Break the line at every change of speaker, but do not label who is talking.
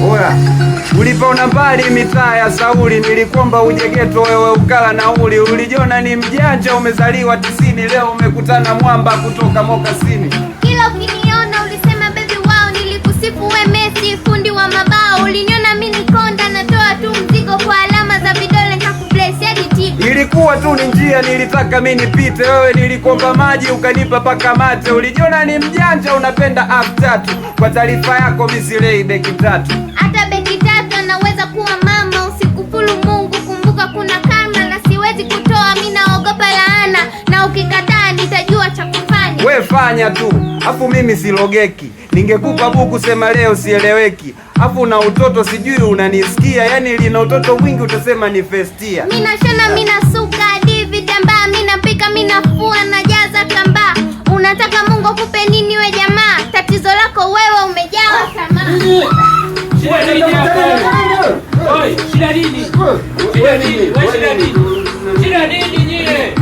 Oya, ulipoona mbali mitaa ya Sauli, nilikomba uje geto wewe ukala nauli. Ulijiona ni mjanja, umezaliwa 90, leo umekutana mwamba kutoka Mokasini.
Kila ukiniona ulisema baby wow, nilikusifu we Messi fundi wa mabao. Uliniona mimi nikonda, natoa tu mzigo kwa alama za vidole nikakubless hadi tiki.
Ilikuwa tu ni njia nilitaka mimi nipite, wewe nilikomba maji ukanipa paka mate. Ulijiona ni mjanja, unapenda up3. Kwa taarifa yako mimi silei beki 3.
Hata beki 3 anaweza kuwa mama, usikufuru Mungu, kumbuka kuna karma na siwezi kutoa, mimi naogopa laana, na ukikataa nitajua cha kufanya.
We fanya tu, afu mimi silogeki. Ningekupa buku sema leo sieleweki. Afu na utoto sijui unanisikia, yani lina utoto mwingi utasema ni festia.
Mimi nashona, mimi nasuka hadi vitambaa, mimi napika, mimi nafua na jaza kamba. Unataka Mungu akupe nini we jamaa? Tatizo lako wewe umejawa tamaa.
Shida nini hapa? Oi, shida nini? Shida nini? Shida nini? Shida nini nyie?